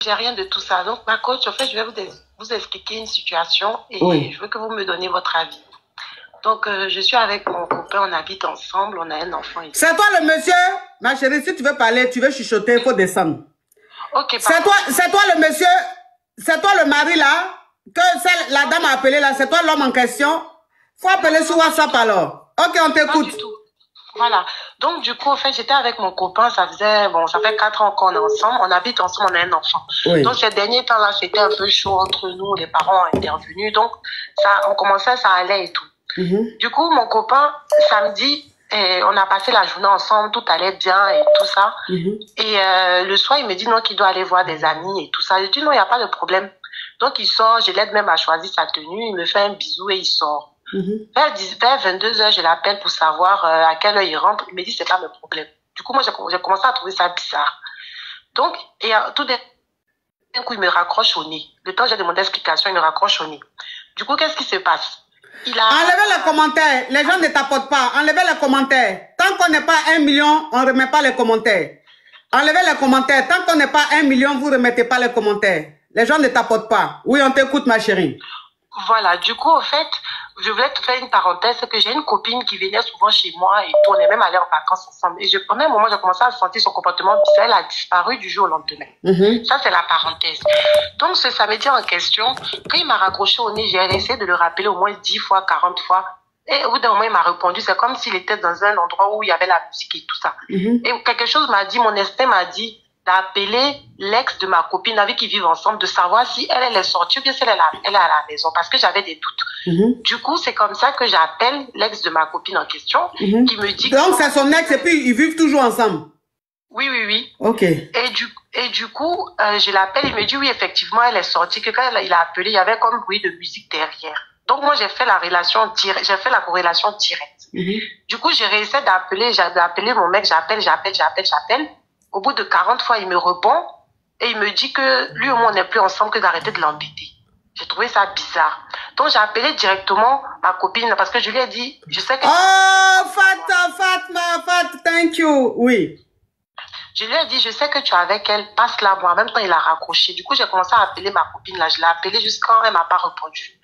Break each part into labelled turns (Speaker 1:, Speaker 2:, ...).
Speaker 1: j'ai rien de tout ça. Donc, ma coach, en fait, je vais vous expliquer une situation et je veux que vous me donnez votre avis. Donc, je suis avec mon copain, on habite ensemble, on a un enfant ici.
Speaker 2: C'est toi le monsieur? Ma chérie, si tu veux parler, tu veux chuchoter, il faut descendre.
Speaker 1: Ok,
Speaker 2: c'est toi le monsieur? C'est toi le mari là? Que la dame a appelé là, c'est toi l'homme en question? Faut appeler sur WhatsApp alors. Ok, on t'écoute.
Speaker 1: Voilà. Donc, du coup, en fait, j'étais avec mon copain, ça fait 4 ans qu'on est ensemble, on habite ensemble, on a un enfant. Oui. Donc, ces derniers temps-là, c'était un peu chaud entre nous, les parents ont intervenu, donc, on commençait, ça allait et tout. Du coup, mon copain, samedi, on a passé la journée ensemble, tout allait bien et tout ça. Et le soir, il me dit non, qu'il doit aller voir des amis et tout ça. Je dis non, il n'y a pas de problème. Donc, il sort, je l'aide même à choisir sa tenue, il me fait un bisou et il sort. Vers 22h, je l'appelle pour savoir à quelle heure il rentre. Il me dit, c'est pas mon problème. Du coup, moi, j'ai commencé à trouver ça bizarre. Donc, et tout d'un coup, il me raccroche au nez. Le temps où j'ai demandé explication, il me raccroche au nez. Du coup, qu'est-ce qui se passe?
Speaker 2: Enlevez les commentaires. Les gens ne tapotent pas. Enlevez les commentaires. Tant qu'on n'est pas 1 million, on ne remet pas les commentaires. Enlevez les commentaires. Tant qu'on n'est pas 1 million, vous ne remettez pas les commentaires. Les gens ne tapotent pas. Oui, on t'écoute, ma chérie.
Speaker 1: Voilà, du coup, en fait, je voulais te faire une parenthèse, c'est que j'ai une copine qui venait souvent chez moi et tout, on est même allé en vacances ensemble. Et pendant un moment, j'ai commencé à sentir son comportement bizarre, elle a disparu du jour au lendemain. Ça, c'est la parenthèse. Donc, ce samedi en question, quand il m'a raccroché au nez, j'ai essayé de le rappeler au moins 10 fois, 40 fois. Et au bout d'un moment, il m'a répondu, c'est comme s'il était dans un endroit où il y avait la musique et tout ça. Et quelque chose m'a dit, mon instinct m'a dit, d'appeler l'ex de ma copine avec qui vivent ensemble, de savoir si elle est sortie ou bien si elle est à la maison, parce que j'avais des doutes. Du coup, c'est comme ça que j'appelle l'ex de ma copine en question, qui me dit...
Speaker 2: Donc, c'est son ex et puis ils vivent toujours ensemble?
Speaker 1: Oui, oui, oui.
Speaker 2: Ok.
Speaker 1: Et du coup, je l'appelle, il me dit, oui, effectivement, elle est sortie, que quand il a appelé, il y avait comme bruit de musique derrière. Donc, moi, j'ai fait la corrélation directe. Du coup, j'ai réussi d'appeler mon mec, j'appelle. Au bout de 40 fois, il me répond et il me dit que lui et moi, on n'est plus ensemble, que d'arrêter de l'embêter. J'ai trouvé ça bizarre. Donc, j'ai appelé directement ma copine parce que je lui ai dit, je sais que...
Speaker 2: Oh, Fatma, thank you. Oui.
Speaker 1: Je lui ai dit, je sais que tu es avec elle, passe-la moi. En même temps, il a raccroché. Du coup, j'ai commencé à appeler ma copine là. Je l'ai appelée jusqu'à quand elle m'a pas répondu.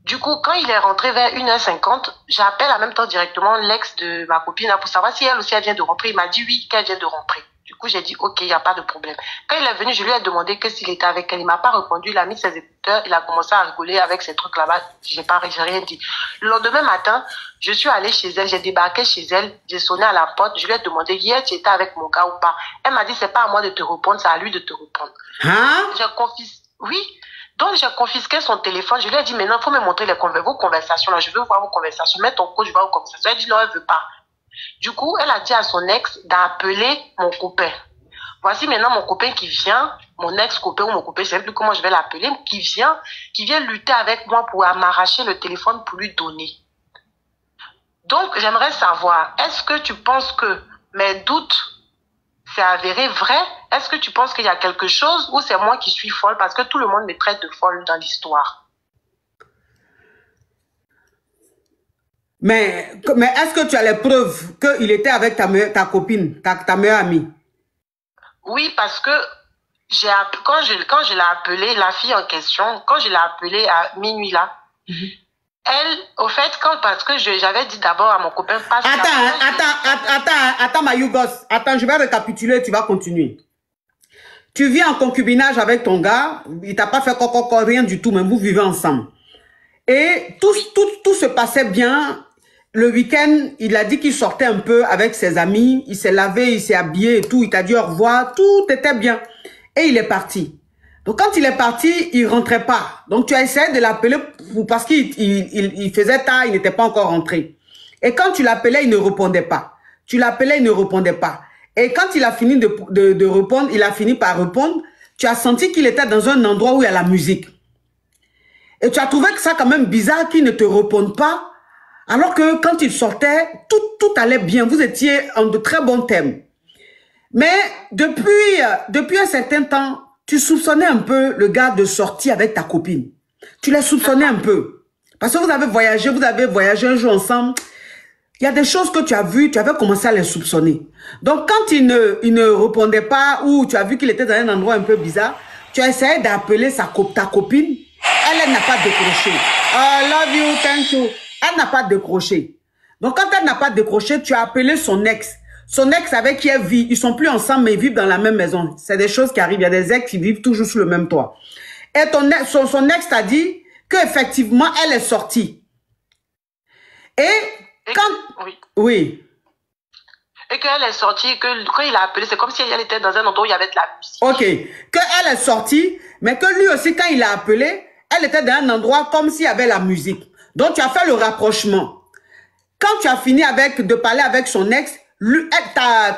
Speaker 1: Du coup, quand il est rentré vers 1h50, j'appelle en même temps directement l'ex de ma copine là, pour savoir si elle aussi elle vient de rentrer. Il m'a dit oui, qu'elle vient de rentrer. Du coup, j'ai dit ok, il n'y a pas de problème. Quand il est venu, je lui ai demandé que s'il était avec elle. Il m'a pas répondu. Il a mis ses écouteurs. Il a commencé à rigoler avec ses trucs là-bas. J'ai rien dit. Le lendemain matin, je suis allée chez elle. J'ai débarqué chez elle. J'ai sonné à la porte. Je lui ai demandé hier tu étais avec mon gars ou pas. Elle m'a dit c'est pas à moi de te répondre, c'est à lui de te répondre. Oui. Donc, j'ai confisqué son téléphone. Je lui ai dit, maintenant, il faut me montrer vos conversations. Là. Je veux voir vos conversations. Mets ton code, je vois vos conversations. Elle dit, non, elle veut pas. Du coup, elle a dit à son ex d'appeler mon copain. Voici maintenant mon copain qui vient, mon ex-copain ou mon copain, je ne sais plus comment je vais l'appeler, qui vient lutter avec moi pour m'arracher le téléphone pour lui donner. Donc, j'aimerais savoir, est-ce que tu penses que mes doutes c'est avéré vrai? Est-ce que tu penses qu'il y a quelque chose ou c'est moi qui suis folle parce que tout le monde me traite de folle dans l'histoire?
Speaker 2: Mais est-ce que tu as les preuves qu'il était avec ta copine, ta meilleure amie?
Speaker 1: Oui, parce que quand je l'ai appelée, la fille en question, quand je l'ai appelée à minuit là, elle, au fait, parce que j'avais dit d'abord à mon copain...
Speaker 2: Attends, Mayugos. Attends, je vais récapituler, tu vas continuer. Tu vis en concubinage avec ton gars, il t'a pas fait rien du tout, mais vous vivez ensemble. Et tout se passait bien. Le week-end, il a dit qu'il sortait un peu avec ses amis, il s'est lavé, il s'est habillé et tout, il t'a dit au revoir, tout était bien. Et il est parti. Donc, quand il est parti, il rentrait pas. Donc, tu as essayé de l'appeler parce qu'il faisait tard, il n'était pas encore rentré. Et quand tu l'appelais, il ne répondait pas. Tu l'appelais, il ne répondait pas. Et quand il a fini de répondre, il a fini par répondre, tu as senti qu'il était dans un endroit où il y a la musique. Et tu as trouvé que ça quand même bizarre qu'il ne te réponde pas, alors que quand il sortait, tout allait bien. Vous étiez en de très bons thèmes. Mais depuis un certain temps, tu soupçonnais un peu le gars de sortir avec ta copine. Tu l'as soupçonné un peu. Parce que vous avez voyagé un jour ensemble. Il y a des choses que tu as vues, tu avais commencé à les soupçonner. Donc, quand il ne répondait pas ou tu as vu qu'il était dans un endroit un peu bizarre, tu as essayé d'appeler ta copine, elle n'a pas décroché. I love you, thank you. Elle n'a pas décroché. Donc, quand elle n'a pas décroché, tu as appelé son ex. Son ex avec qui elle vit, ils sont plus ensemble, mais ils vivent dans la même maison. C'est des choses qui arrivent. Il y a des ex qui vivent toujours sous le même toit. Et son ex t'a dit qu'effectivement, elle est sortie. Et quand...
Speaker 1: Oui.
Speaker 2: Oui.
Speaker 1: Et qu'elle est sortie, que quand il a appelé, c'est comme si elle était dans un endroit où il y avait de la musique.
Speaker 2: Ok. Qu'elle est sortie, mais que lui aussi, quand il a appelé, elle était dans un endroit comme s'il y avait la musique. Donc, tu as fait le rapprochement. Quand tu as fini de parler avec son ex,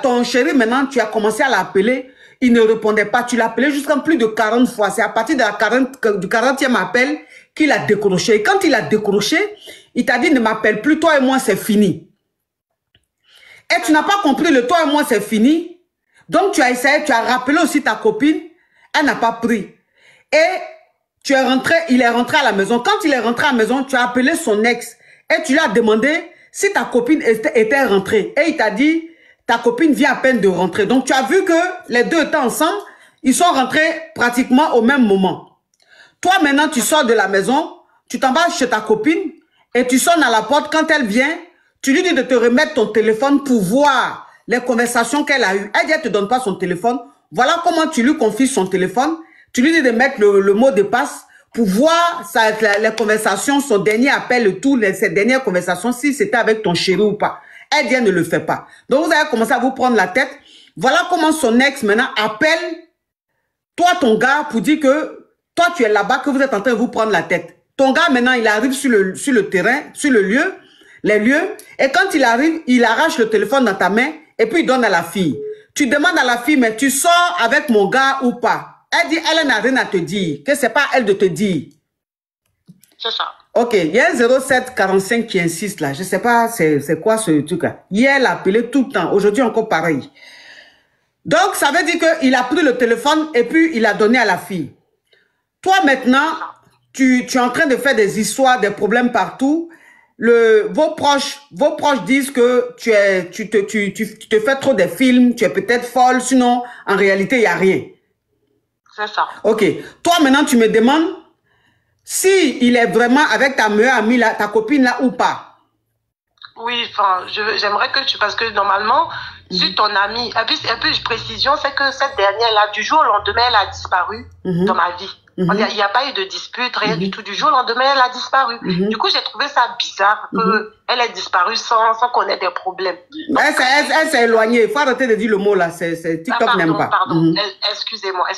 Speaker 2: ton chéri, maintenant, tu as commencé à l'appeler. Il ne répondait pas. Tu l'appelais jusqu'à plus de 40 fois. C'est à partir de du 40e appel qu'il a décroché. Et quand il a décroché, il t'a dit, ne m'appelle plus, toi et moi, c'est fini. Et tu n'as pas compris, le toi et moi, c'est fini. Donc, tu as essayé, tu as rappelé aussi ta copine. Elle n'a pas pris. Et il est rentré à la maison. Quand il est rentré à la maison, tu as appelé son ex. Et tu lui as demandé si ta copine était rentrée. Et il t'a dit, ta copine vient à peine de rentrer. Donc, tu as vu que les deux étaient ensemble. Ils sont rentrés pratiquement au même moment. Toi, maintenant, tu sors de la maison. Tu t'en vas chez ta copine. Et tu sonnes à la porte. Quand elle vient, tu lui dis de te remettre ton téléphone pour voir les conversations qu'elle a eues. Elle dit, elle ne te donne pas son téléphone. Voilà comment tu lui confies son téléphone. Tu lui dis de mettre le mot de passe pour voir les conversations, son dernier appel, ces dernières conversations, si c'était avec ton chéri ou pas. Elle dit, elle ne le fait pas. Donc, vous allez commencer à vous prendre la tête. Voilà comment son ex, maintenant, appelle toi, ton gars, pour dire que toi, tu es là-bas, que vous êtes en train de vous prendre la tête. Ton gars, maintenant, il arrive sur le terrain, sur les lieux, et quand il arrive, il arrache le téléphone dans ta main, et puis il donne à la fille. Tu demandes à la fille, mais tu sors avec mon gars ou pas? Elle dit, elle n'a rien à te dire, que c'est pas elle de te dire.
Speaker 1: C'est ça.
Speaker 2: Ok, il y a un 0745 qui insiste là. Je sais pas c'est quoi ce truc-là. Hier, elle a appelé tout le temps. Aujourd'hui, encore pareil. Donc, ça veut dire qu'il a pris le téléphone et puis il a donné à la fille. Toi, maintenant, tu es en train de faire des histoires, des problèmes partout. Vos proches disent que tu te fais trop des films, tu es peut-être folle, sinon, en réalité, il n'y a rien.
Speaker 1: C'est ça.
Speaker 2: Ok. Toi, maintenant, tu me demandes si il est vraiment avec ta meilleure amie, là, ta copine là ou pas.
Speaker 1: Oui, enfin, j'aimerais que parce que normalement, si ton amie, et puis précision, c'est que cette dernière-là, du jour au lendemain, elle a disparu dans ma vie. Il n'y a pas eu de dispute, rien du tout. Du jour au lendemain, elle a disparu. Du coup, j'ai trouvé ça bizarre qu'elle ait disparu sans qu'on ait des problèmes. Donc,
Speaker 2: elle s'est éloignée. Il faut arrêter de dire le mot là. TikTok n'aime pas.
Speaker 1: Pardon, excusez-moi.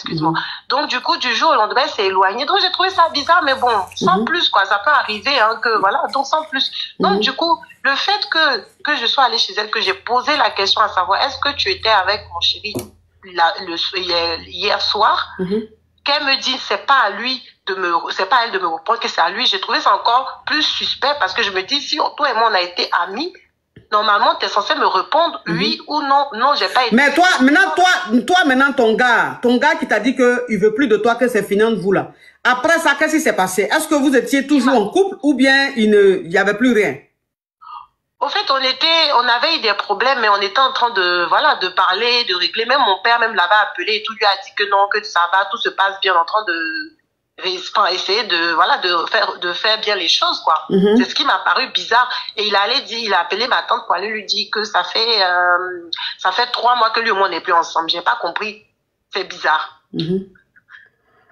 Speaker 1: Donc, du coup, du jour au lendemain, elle s'est éloignée. Donc, j'ai trouvé ça bizarre, mais bon, sans plus, quoi. Ça peut arriver, hein, que voilà, donc sans plus. Donc, du coup, le fait que je sois allée chez elle, que j'ai posé la question à savoir, est-ce que tu étais avec mon chéri hier soir? Qu'elle me dit, c'est pas à elle de me répondre que c'est à lui. J'ai trouvé ça encore plus suspect parce que je me dis, si toi et moi on a été amis, normalement tu es censé me répondre oui ou non. Non, j'ai pas été.
Speaker 2: Mais toi, maintenant ton gars qui t'a dit que il veut plus de toi, que c'est fini entre vous là. Après ça, qu'est-ce qui s'est passé? Est-ce que vous étiez toujours en couple ou bien il y avait plus rien?
Speaker 1: Au fait, on avait eu des problèmes, mais on était en train de parler, de régler. Même mon père même l'avait appelé et tout, lui a dit que non, que ça va, tout se passe bien, en train de essayer de faire bien les choses, quoi. C'est ce qui m'a paru bizarre. Et il a appelé ma tante pour aller lui dire que ça fait 3 mois que lui et moi on n'est plus ensemble. J'ai pas compris. C'est bizarre.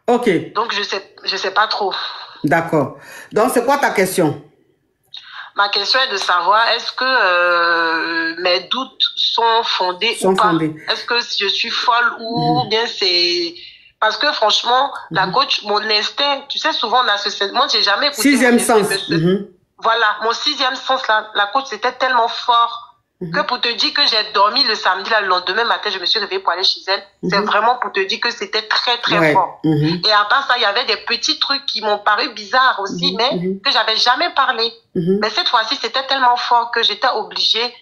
Speaker 2: Ok.
Speaker 1: Donc je sais pas trop.
Speaker 2: D'accord. Donc c'est quoi ta question?
Speaker 1: Ma question est de savoir, est-ce que mes doutes sont fondés ou pas? Est-ce que je suis folle ou bien c'est... Parce que franchement, la coach, mon instinct, tu sais, souvent on a ce... Moi, j'ai jamais écouté...
Speaker 2: Sixième sens.
Speaker 1: Voilà, mon 6e sens, là, la coach, c'était tellement fort que pour te dire que j'ai dormi le samedi, là, le lendemain matin, je me suis réveillée pour aller chez elle. C'est vraiment pour te dire que c'était très, très fort. Et à part ça, il y avait des petits trucs qui m'ont paru bizarres aussi, mais que j'avais jamais parlé. Mais cette fois-ci, c'était tellement fort que j'étais obligée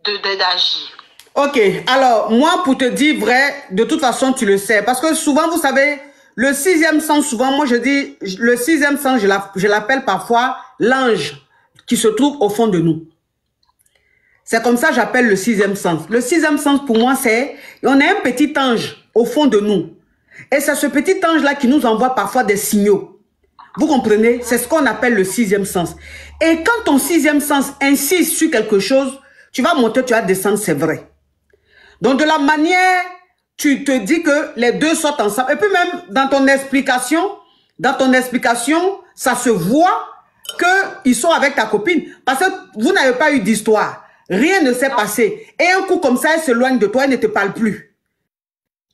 Speaker 1: d'agir.
Speaker 2: Ok, alors, moi, pour te dire vrai, de toute façon, tu le sais. Parce que souvent, vous savez, le 6e sens, souvent, moi, je dis, le 6e sens, je l'appelle parfois l'ange qui se trouve au fond de nous. C'est comme ça que j'appelle le 6e sens. Le 6e sens, pour moi, c'est, on a un petit ange au fond de nous. Et c'est ce petit ange-là qui nous envoie parfois des signaux. Vous comprenez? C'est ce qu'on appelle le sixième sens. Et quand ton sixième sens insiste sur quelque chose, tu vas monter, tu vas descendre, c'est vrai. Donc de la manière, tu te dis que les deux sortent ensemble. Et puis même dans ton explication, ça se voit qu'ils sont avec ta copine. Parce que vous n'avez pas eu d'histoire. Rien ne s'est passé. Et un coup comme ça, elle s'éloigne de toi, elle ne te parle plus.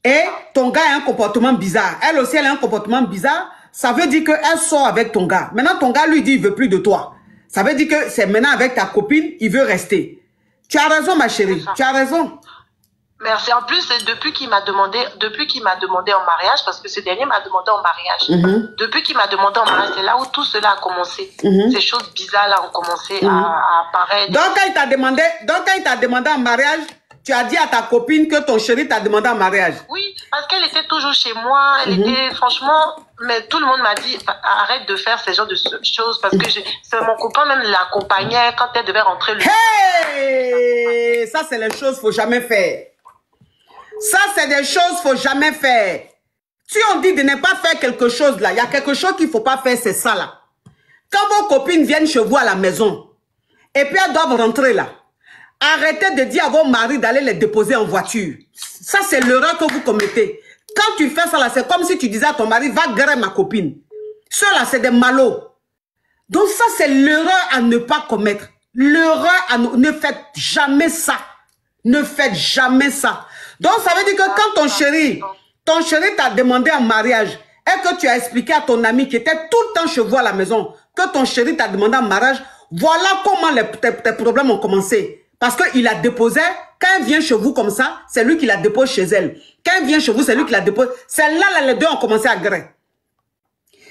Speaker 2: Et ton gars a un comportement bizarre. Elle aussi, elle a un comportement bizarre. Ça veut dire qu'elle sort avec ton gars. Maintenant, ton gars lui dit, il veut plus de toi. Ça veut dire que c'est maintenant avec ta copine, il veut rester. Tu as raison, ma chérie. Tu as raison.
Speaker 1: Merci. En plus, c'est depuis qu'il m'a demandé en mariage, parce que ce dernier m'a demandé en mariage. Depuis qu'il m'a demandé en mariage, c'est là où tout cela a commencé. Ces choses bizarres-là ont commencé à apparaître.
Speaker 2: Donc, quand il t'a demandé en mariage, tu as dit à ta copine que ton chéri t'a demandé en mariage.
Speaker 1: Oui, parce qu'elle était toujours chez moi. Elle était, franchement, mais tout le monde m'a dit, arrête de faire ce genre de choses, parce que c'est mon copain même l'accompagnait quand elle devait rentrer.
Speaker 2: Hey! Ça, c'est les choses qu'il ne faut jamais faire. Ça, c'est des choses qu'il ne faut jamais faire. Si on dit de ne pas faire quelque chose là, il y a quelque chose qu'il ne faut pas faire, c'est ça là. Quand vos copines viennent chez vous à la maison, et puis elles doivent rentrer là, arrêtez de dire à vos maris d'aller les déposer en voiture. Ça, c'est l'erreur que vous commettez. Quand tu fais ça là, c'est comme si tu disais à ton mari, va guérir ma copine. Ceux-là, c'est des malots. Donc ça, c'est l'erreur à ne pas commettre. L'erreur à ne faites jamais ça. Ne faites jamais ça. Donc ça veut dire que quand ton chéri t'a demandé en mariage et que tu as expliqué à ton ami qui était tout le temps chez vous à la maison que ton chéri t'a demandé en mariage, voilà comment tes problèmes ont commencé. Parce qu'il a déposé, quand elle vient chez vous comme ça, c'est lui qui la dépose chez elle. Quand elle vient chez vous, c'est lui qui la dépose. C'est là, les deux ont commencé à gré.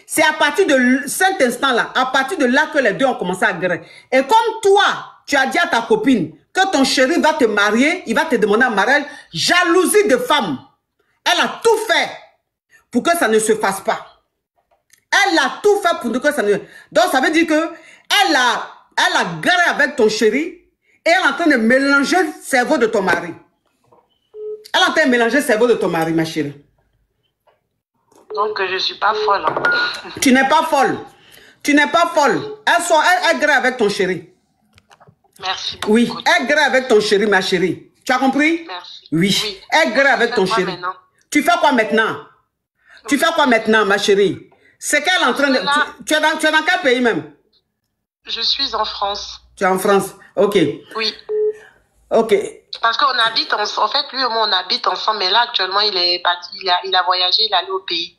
Speaker 2: C'est à partir de cet instant-là, à partir de là que les deux ont commencé à gré. Et comme toi, tu as dit à ta copine que ton chéri va te marier, il va te demander en mariage, jalousie de femme. Elle a tout fait pour que ça ne se fasse pas. Elle a tout fait pour que ça ne... Donc ça veut dire que elle a gré avec ton chéri. Et elle est en train de mélanger le cerveau de ton mari. Elle est en train de mélanger le cerveau de ton mari, ma chérie.
Speaker 1: Donc, je ne suis pas folle. Hein.
Speaker 2: Tu n'es pas folle. Tu n'es pas folle. Elle grave avec ton chéri.
Speaker 1: Merci beaucoup.
Speaker 2: Oui, elle grave avec ton chéri, ma chérie. Tu as compris?
Speaker 1: Merci.
Speaker 2: Oui. Elle grave avec ton chéri. Maintenant? Tu fais quoi maintenant? Tu fais quoi maintenant, ma chérie? C'est qu'elle est en train de... Tu es dans quel pays même?
Speaker 1: Je suis en France.
Speaker 2: Tu es en France? Ok.
Speaker 1: Oui.
Speaker 2: Ok.
Speaker 1: Parce qu'on habite ensemble. En fait, lui et moi, on habite ensemble. Mais là, actuellement, il est parti. Il a voyagé, il est allé au pays.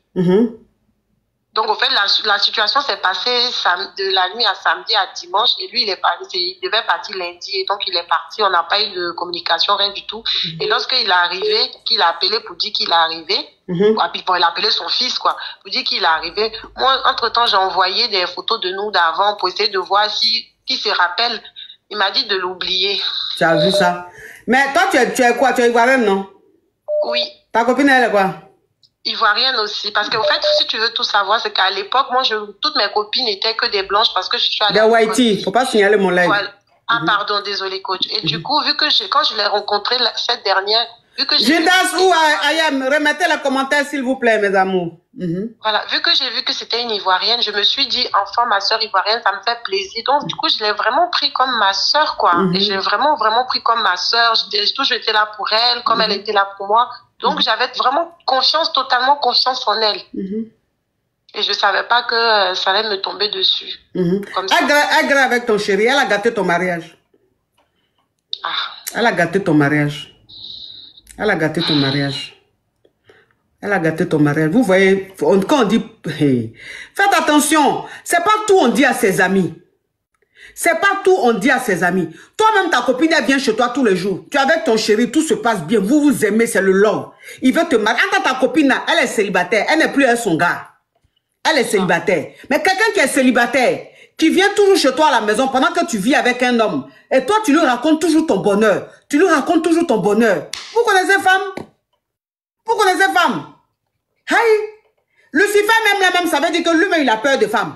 Speaker 1: Donc, en fait, la situation s'est passée de la nuit à samedi à dimanche. Et lui, il devait partir lundi. Et donc, il est parti. On n'a pas eu de communication, rien du tout. Et lorsqu'il est arrivé, qu'il a appelé pour dire qu'il est arrivé, il a appelé son fils, quoi, pour dire qu'il est arrivé. Moi, entre-temps, j'ai envoyé des photos de nous d'avant pour essayer de voir qui se rappelle. Il m'a dit de l'oublier.
Speaker 2: Tu as vu ça? Mais toi, tu es quoi? Tu es ivoirienne, non?
Speaker 1: Oui.
Speaker 2: Ta copine, elle est quoi?
Speaker 1: Ivoirienne aussi. Parce qu'en fait, si tu veux tout savoir, c'est qu'à l'époque, moi, toutes mes copines n'étaient que des blanches parce que je suis à
Speaker 2: des whitey. Faut pas signaler mon live.
Speaker 1: Voilà. Ah, pardon, désolé, coach. Et du coup, vu que quand je l'ai rencontrée, cette dernière, vu que j'ai...
Speaker 2: Judas ou Ayam, remettez les commentaires, s'il vous plaît, mes amours.
Speaker 1: Voilà, vu que j'ai vu que c'était une Ivoirienne, je me suis dit, enfin, ma soeur ivoirienne, ça me fait plaisir. Donc, du coup, je l'ai vraiment pris comme ma soeur, quoi. Et j'ai vraiment pris comme ma soeur. J'ai toujours été là pour elle, comme elle était là pour moi. Donc, j'avais vraiment totalement confiance en elle. Et je savais pas que ça allait me tomber dessus. Comme ça.
Speaker 2: Elle grave avec ton chéri, elle a gâté ton mariage.
Speaker 1: Ah.
Speaker 2: Elle a gâté ton mariage. Elle a gâté ton mariage. Elle a gâté ton mariage. Vous voyez, quand on dit... Hey, faites attention. C'est pas tout on dit à ses amis. C'est pas tout on dit à ses amis. Toi-même, ta copine, elle vient chez toi tous les jours. Tu es avec ton chéri, tout se passe bien. Vous vous aimez, c'est le love. Il veut te marier. Quand ta copine, là, elle est célibataire. Elle n'est plus avec son gars. Elle est célibataire. Mais quelqu'un qui est célibataire, qui vient toujours chez toi à la maison pendant que tu vis avec un homme, et toi, tu lui racontes toujours ton bonheur. Tu lui racontes toujours ton bonheur. Vous connaissez femme? Vous connaissez femme? Hey! Lucifer même, ça veut dire que lui-même, il a peur de femmes.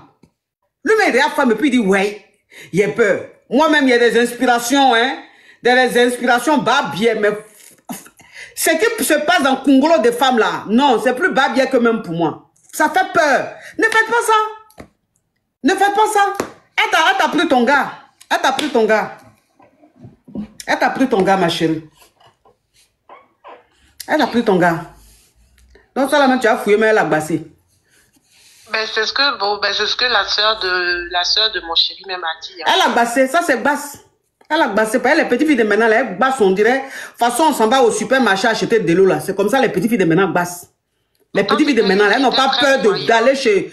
Speaker 2: Lui-même, il regarde femme et puis il dit, ouais, il a peur. Moi-même, il y a des inspirations, hein. Des inspirations bas bien, mais Ce qui se passe dans Congolo des femmes là, non, c'est plus bas bien que même pour moi. Ça fait peur. Ne faites pas ça. Ne faites pas ça. Elle t'a pris ton gars. Elle t'a pris ton gars. Elle t'a pris ton gars, ma chérie. Elle a pris ton gars. Donc, ça, là, tu as fouillé, mais elle a bassé.
Speaker 1: Ben, c'est ce que la sœur de mon chéri même a dit. Hein.
Speaker 2: Elle a bassé, ça c'est basse. Elle a bassé. Elle, les petites filles de maintenant, là, elles bassent, on dirait. De toute façon, on s'en va au supermarché acheter de l'eau, là. C'est comme ça, les petites filles de maintenant bassent. Les petites filles de maintenant, elles n'ont pas peur d'aller chez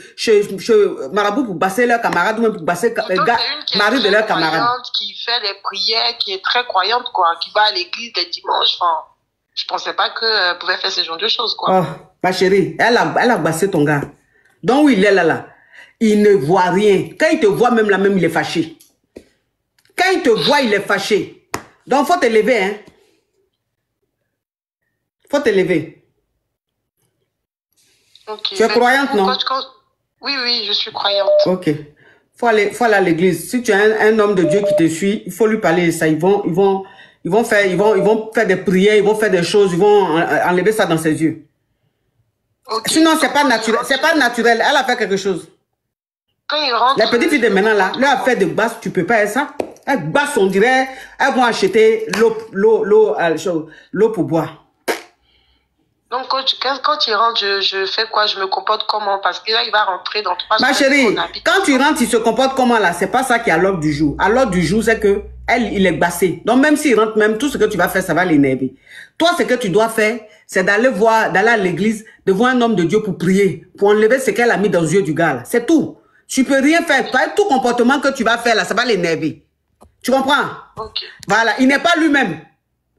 Speaker 2: Marabout pour basser leurs camarades ou même pour basser le mari de leurs camarades.
Speaker 1: Qui fait des prières, qui est très croyante, quoi. Qui va à l'église les dimanches. Enfin, je pensais pas qu'elle pouvait faire ce genre de choses, quoi.
Speaker 2: Oh, ma chérie, elle a bassé ton gars. Donc, où il est là, il ne voit rien. Quand il te voit même là, même il est fâché. Quand il te voit, il est fâché. Donc, faut te lever, hein. Faut te lever.
Speaker 1: Okay.
Speaker 2: Tu es croyante, non?
Speaker 1: Oui, je suis croyante.
Speaker 2: Ok. Faut aller à l'église. Si tu as un homme de Dieu qui te suit, il faut lui parler de ça. Ils vont faire des prières, ils vont faire des choses, ils vont enlever ça dans ses yeux. Okay. Sinon, c'est pas naturel. C'est pas naturel. Elle a fait quelque chose.
Speaker 1: Quand il rentre...
Speaker 2: Les petites filles de maintenant, là, leur affaire de basse, tu peux pas faire ça. Elles bassent, on dirait, elles vont acheter l'eau pour boire.
Speaker 1: Donc, quand il rentre, je fais quoi? Je me comporte comment? Parce que là, il va rentrer dans 3
Speaker 2: Ma chérie, quand tu rentres, il se comporte comment là? C'est pas ça qui est à l'ordre du jour. À l'ordre du jour, c'est que il est bassé. Donc, même s'il rentre, même tout ce que tu vas faire, ça va l'énerver. Toi, ce que tu dois faire, c'est d'aller à l'église, de voir un homme de Dieu pour prier, pour enlever ce qu'elle a mis dans les yeux du gars là. C'est tout. Tu peux rien faire. Tout comportement que tu vas faire là, ça va l'énerver. Tu comprends?
Speaker 1: Okay.
Speaker 2: Voilà, il n'est pas lui-même.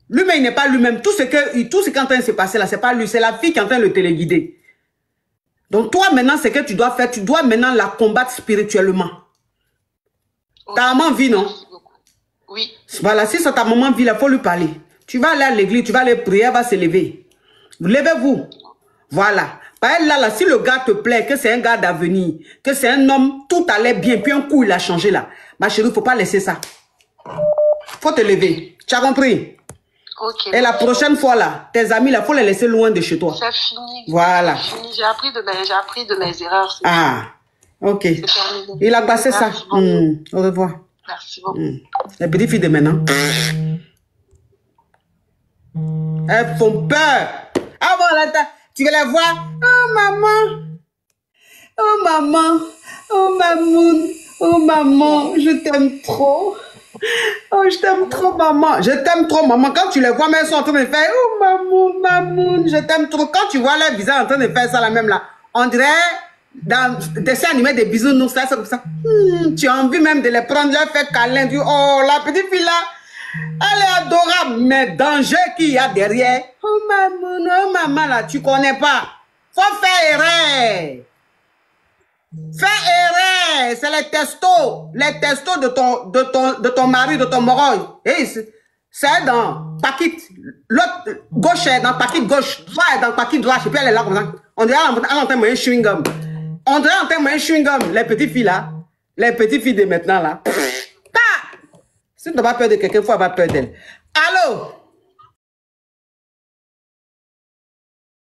Speaker 2: Lui-même, il n'est pas lui-même. Tout ce qui est en train de se passer là, c'est pas lui, c'est la fille qui est en train de le téléguider. Donc toi, maintenant, ce que tu dois faire, tu dois maintenant la combattre spirituellement. Okay. Ta maman vit, non?
Speaker 1: Oui.
Speaker 2: Voilà, si c'est ta maman vit, il faut lui parler. Tu vas aller à l'église, tu vas aller prier, elle va se lever. Levez-vous. Voilà. Par elle, là, si le gars te plaît, que c'est un gars d'avenir, que c'est un homme, tout allait bien, puis un coup, il a changé là. Ma chérie, il ne faut pas laisser ça. Faut te lever. Tu as compris?
Speaker 1: Okay.
Speaker 2: Et la prochaine fois, là, tes amis, là, faut les laisser loin de chez toi.
Speaker 1: C'est fini.
Speaker 2: Voilà.
Speaker 1: J'ai appris de mes erreurs.
Speaker 2: Ah, ok. Il a passé ça. Au revoir.
Speaker 1: Merci beaucoup.
Speaker 2: Les petites filles de maintenant. Elles font peur. Ah bon, là, tu veux les voir? Oh, maman. Oh, maman. Oh, mamoun. Oh, maman, je t'aime trop. Oh, je t'aime trop, maman. Je t'aime trop, maman. Quand tu les vois, mais elles sont en train de faire, oh, mamoun, mamoun, je t'aime trop. Quand tu vois leur visage en train de faire ça, là même là, on dirait dans des dessins animés des bisounours, là, c'est comme ça. Tu as envie même de les prendre, leur faire câlin. Du, oh, la petite fille là, elle est adorable, mais danger qu'il y a derrière. Oh, mamoun, oh, maman, là, tu connais pas. Faut faire erreur. Fais erreur, c'est les testos de ton mari, de ton moroy. C'est dans paquet, l'autre gauche est dans paquet gauche, droit est dans paquet droit, je sais pas, elle est là comme ça. On dirait en train de manger chewing gum. On dirait en train de manger chewing gum, les petites filles là, les petites filles de maintenant là. Si tu n'as pas peur de quelqu'un, il faut avoir peur d'elle. Allô?